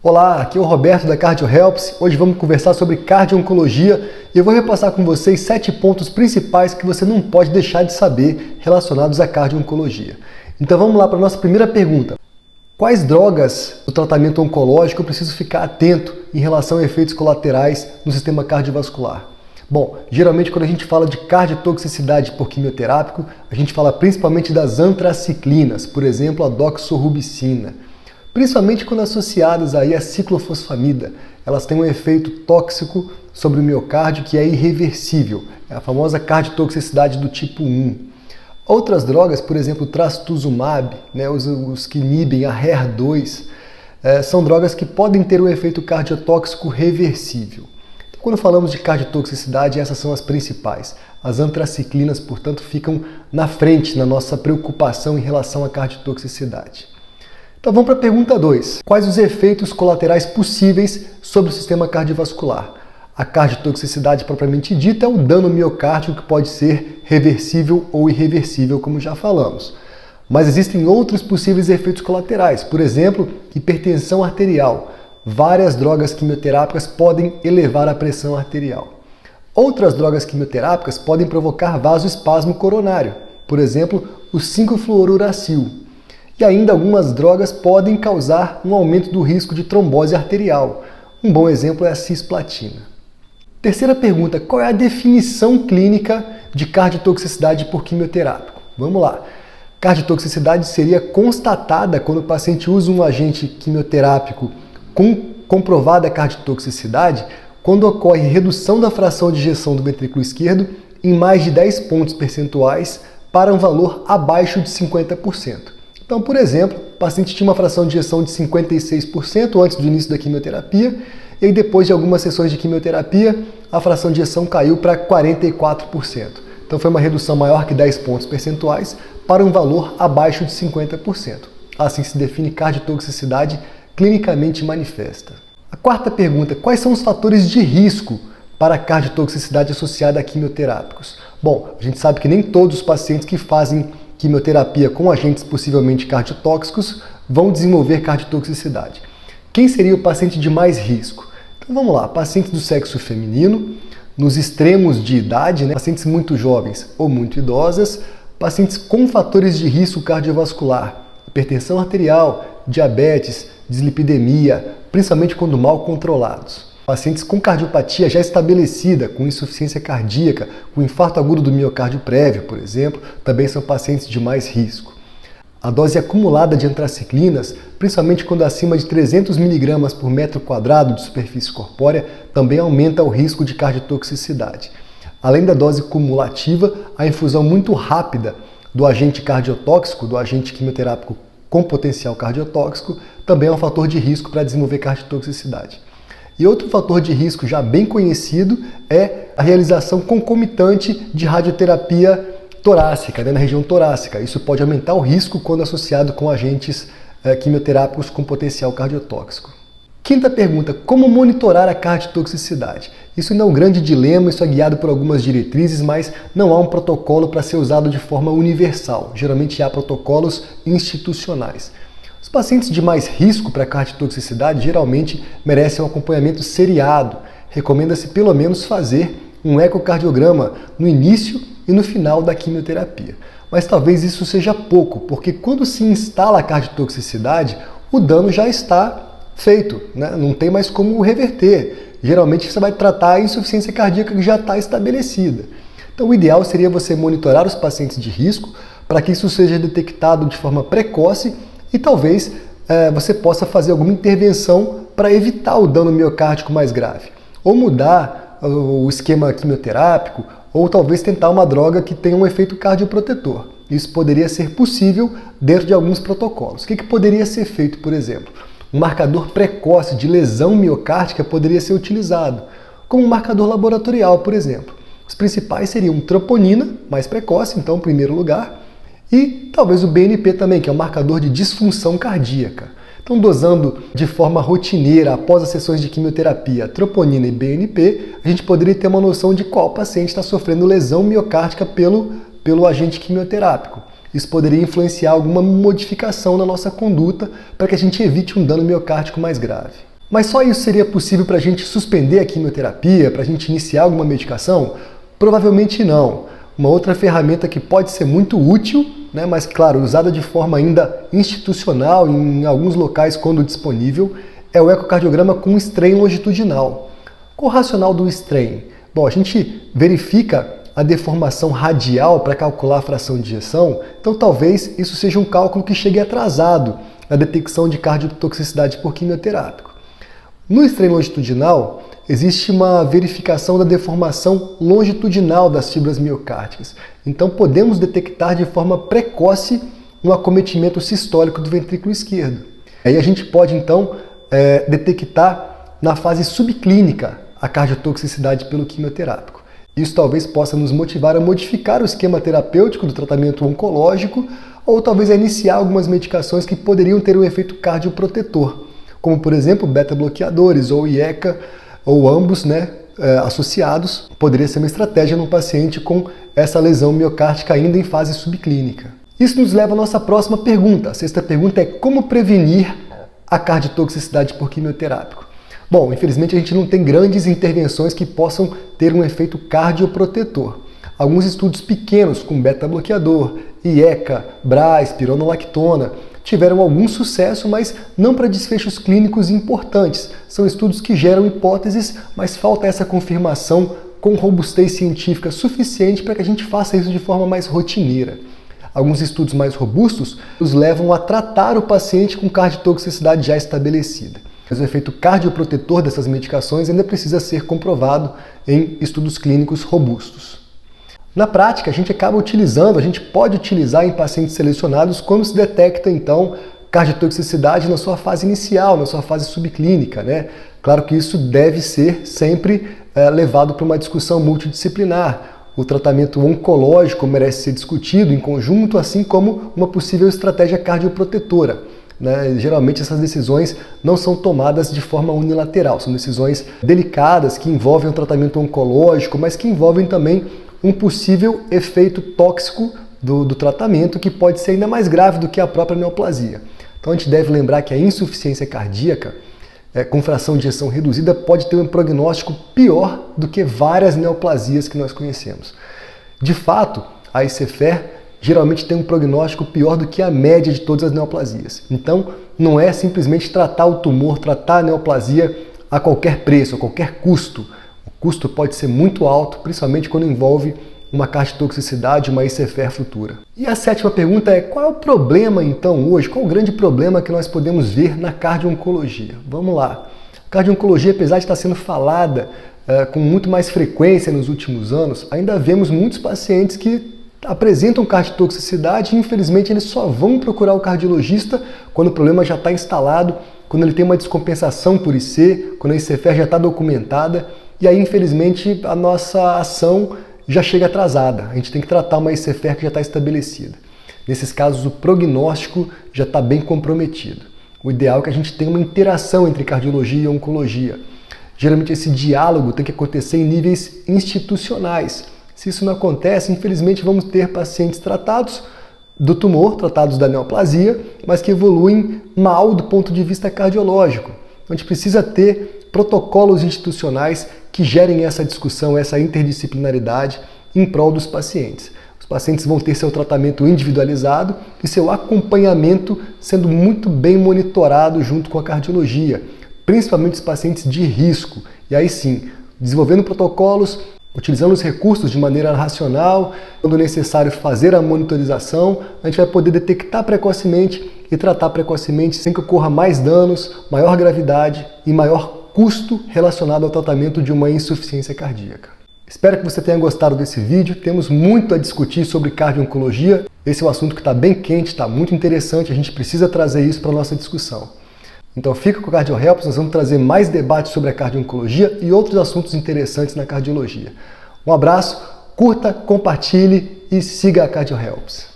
Olá, aqui é o Roberto da Cardio Helps. Hoje vamos conversar sobre cardio-oncologia e eu vou repassar com vocês 7 pontos principais que você não pode deixar de saber relacionados à cardio-oncologia. Então vamos lá para a nossa primeira pergunta. Quais drogas do tratamento oncológico eu preciso ficar atento em relação a efeitos colaterais no sistema cardiovascular? Bom, geralmente quando a gente fala de cardiotoxicidade por quimioterápico, a gente fala principalmente das antraciclinas, por exemplo, a doxorubicina. Principalmente quando associadas aí à ciclofosfamida, elas têm um efeito tóxico sobre o miocárdio que é irreversível, é a famosa cardiotoxicidade do tipo 1. Outras drogas, por exemplo, o trastuzumab, os que inibem a HER2, são drogas que podem ter um efeito cardiotóxico reversível. Então, quando falamos de cardiotoxicidade, essas são as principais. As antraciclinas, portanto, ficam na frente na nossa preocupação em relação à cardiotoxicidade. Então vamos para a pergunta 2. Quais os efeitos colaterais possíveis sobre o sistema cardiovascular? A cardiotoxicidade propriamente dita é o dano miocárdico que pode ser reversível ou irreversível, como já falamos. Mas existem outros possíveis efeitos colaterais, por exemplo, hipertensão arterial. Várias drogas quimioterápicas podem elevar a pressão arterial. Outras drogas quimioterápicas podem provocar vasoespasmo coronário, por exemplo, o 5-fluoruracil. E ainda algumas drogas podem causar um aumento do risco de trombose arterial. Um bom exemplo é a cisplatina. Terceira pergunta, qual é a definição clínica de cardiotoxicidade por quimioterápico? Vamos lá. Cardiotoxicidade seria constatada quando o paciente usa um agente quimioterápico com comprovada cardiotoxicidade, quando ocorre redução da fração de ejeção do ventrículo esquerdo em mais de 10 pontos percentuais para um valor abaixo de 50%. Então, por exemplo, o paciente tinha uma fração de ejeção de 56% antes do início da quimioterapia, e aí depois de algumas sessões de quimioterapia, a fração de ejeção caiu para 44%. Então foi uma redução maior que 10 pontos percentuais para um valor abaixo de 50%. Assim se define cardiotoxicidade clinicamente manifesta. A quarta pergunta, quais são os fatores de risco para a cardiotoxicidade associada a quimioterápicos? Bom, a gente sabe que nem todos os pacientes que fazem quimioterapia com agentes possivelmente cardiotóxicos vão desenvolver cardiotoxicidade. Quem seria o paciente de mais risco? Então vamos lá, pacientes do sexo feminino, nos extremos de idade, pacientes muito jovens ou muito idosas, pacientes com fatores de risco cardiovascular, hipertensão arterial, diabetes, dislipidemia, principalmente quando mal controlados. Pacientes com cardiopatia já estabelecida, com insuficiência cardíaca, com infarto agudo do miocárdio prévio, por exemplo, também são pacientes de mais risco. A dose acumulada de antraciclinas, principalmente quando acima de 300 mg por metro quadrado de superfície corpórea, também aumenta o risco de cardiotoxicidade. Além da dose cumulativa, a infusão muito rápida do agente cardiotóxico, do agente quimioterápico com potencial cardiotóxico, também é um fator de risco para desenvolver cardiotoxicidade. E outro fator de risco já bem conhecido é a realização concomitante de radioterapia torácica, na região torácica. Isso pode aumentar o risco quando associado com agentes quimioterápicos com potencial cardiotóxico. Quinta pergunta, como monitorar a cardiotoxicidade? Isso ainda é um grande dilema, isso é guiado por algumas diretrizes, mas não há um protocolo para ser usado de forma universal. Geralmente há protocolos institucionais. Os pacientes de mais risco para cardiotoxicidade geralmente merecem um acompanhamento seriado. Recomenda-se pelo menos fazer um ecocardiograma no início e no final da quimioterapia. Mas talvez isso seja pouco, porque quando se instala a cardiotoxicidade, o dano já está feito, não tem mais como reverter. Geralmente você vai tratar a insuficiência cardíaca que já está estabelecida. Então o ideal seria você monitorar os pacientes de risco para que isso seja detectado de forma precoce e talvez você possa fazer alguma intervenção para evitar o dano miocárdico mais grave. Ou mudar o esquema quimioterápico, ou talvez tentar uma droga que tenha um efeito cardioprotetor. Isso poderia ser possível dentro de alguns protocolos. O que poderia ser feito, por exemplo? Um marcador precoce de lesão miocárdica poderia ser utilizado, como um marcador laboratorial, por exemplo. Os principais seriam troponina, mais precoce, então, em primeiro lugar, e talvez o BNP também, que é um marcador de disfunção cardíaca. Então, dosando de forma rotineira após as sessões de quimioterapia, troponina e BNP, a gente poderia ter uma noção de qual paciente está sofrendo lesão miocárdica pelo agente quimioterápico. Isso poderia influenciar alguma modificação na nossa conduta para que a gente evite um dano miocárdico mais grave. Mas só isso seria possível para a gente suspender a quimioterapia, para a gente iniciar alguma medicação? Provavelmente não. Uma outra ferramenta que pode ser muito útil, né, mas claro, usada de forma ainda institucional em alguns locais quando disponível, é o ecocardiograma com strain longitudinal. Qual o racional do strain? Bom, a gente verifica a deformação radial para calcular a fração de ejeção, então talvez isso seja um cálculo que chegue atrasado na detecção de cardiotoxicidade por quimioterápico. No strain longitudinal, existe uma verificação da deformação longitudinal das fibras miocárdicas. Então podemos detectar de forma precoce um acometimento sistólico do ventrículo esquerdo. Aí a gente pode então detectar na fase subclínica a cardiotoxicidade pelo quimioterápico. Isso talvez possa nos motivar a modificar o esquema terapêutico do tratamento oncológico ou talvez a iniciar algumas medicações que poderiam ter um efeito cardioprotetor, como por exemplo beta-bloqueadores ou IECA, ou ambos, associados. Poderia ser uma estratégia num paciente com essa lesão miocárdica ainda em fase subclínica. Isso nos leva à nossa próxima pergunta. A sexta pergunta é como prevenir a cardiotoxicidade por quimioterápico? Bom, infelizmente a gente não tem grandes intervenções que possam ter um efeito cardioprotetor. Alguns estudos pequenos com beta-bloqueador, IECA, BRA, espironolactona, tiveram algum sucesso, mas não para desfechos clínicos importantes. São estudos que geram hipóteses, mas falta essa confirmação com robustez científica suficiente para que a gente faça isso de forma mais rotineira. Alguns estudos mais robustos nos levam a tratar o paciente com cardiotoxicidade já estabelecida. Mas o efeito cardioprotetor dessas medicações ainda precisa ser comprovado em estudos clínicos robustos. Na prática, a gente pode utilizar em pacientes selecionados quando se detecta, então, cardiotoxicidade na sua fase inicial, na sua fase subclínica, né? Claro que isso deve ser sempre levado para uma discussão multidisciplinar. O tratamento oncológico merece ser discutido em conjunto, assim como uma possível estratégia cardioprotetora. Geralmente essas decisões não são tomadas de forma unilateral, são decisões delicadas que envolvem o tratamento oncológico, mas que envolvem também um possível efeito tóxico do tratamento que pode ser ainda mais grave do que a própria neoplasia. Então a gente deve lembrar que a insuficiência cardíaca com fração de ejeção reduzida pode ter um prognóstico pior do que várias neoplasias que nós conhecemos. De fato, a ICFR geralmente tem um prognóstico pior do que a média de todas as neoplasias. Então, não é simplesmente tratar o tumor, tratar a neoplasia a qualquer preço, a qualquer custo. O custo pode ser muito alto, principalmente quando envolve uma cardiotoxicidade, uma ICFR futura. E a sétima pergunta é: qual é o problema então hoje? Qual é o grande problema que nós podemos ver na cardio-oncologia? Vamos lá. A cardio-oncologia, apesar de estar sendo falada com muito mais frequência nos últimos anos, ainda vemos muitos pacientes que apresentam cardiotoxicidade e infelizmente eles só vão procurar o cardiologista quando o problema já está instalado, quando ele tem uma descompensação por IC, quando a ICFR já está documentada, e aí infelizmente a nossa ação já chega atrasada. A gente tem que tratar uma ICFR que já está estabelecida. Nesses casos o prognóstico já está bem comprometido. O ideal é que a gente tenha uma interação entre cardiologia e oncologia. Geralmente esse diálogo tem que acontecer em níveis institucionais. Se isso não acontece, infelizmente vamos ter pacientes tratados do tumor, tratados da neoplasia, mas que evoluem mal do ponto de vista cardiológico. Então, a gente precisa ter protocolos institucionais que gerem essa discussão, essa interdisciplinaridade em prol dos pacientes. Os pacientes vão ter seu tratamento individualizado e seu acompanhamento sendo muito bem monitorado junto com a cardiologia, principalmente os pacientes de risco. E aí sim, desenvolvendo protocolos, utilizando os recursos de maneira racional, quando necessário fazer a monitorização, a gente vai poder detectar precocemente e tratar precocemente sem que ocorra mais danos, maior gravidade e maior custo relacionado ao tratamento de uma insuficiência cardíaca. Espero que você tenha gostado desse vídeo. Temos muito a discutir sobre cardio-oncologia. Esse é um assunto que está bem quente, está muito interessante, a gente precisa trazer isso para a nossa discussão. Então fica com o CardioHelps, nós vamos trazer mais debates sobre a cardio-oncologia e outros assuntos interessantes na cardiologia. Um abraço, curta, compartilhe e siga a CardioHelps.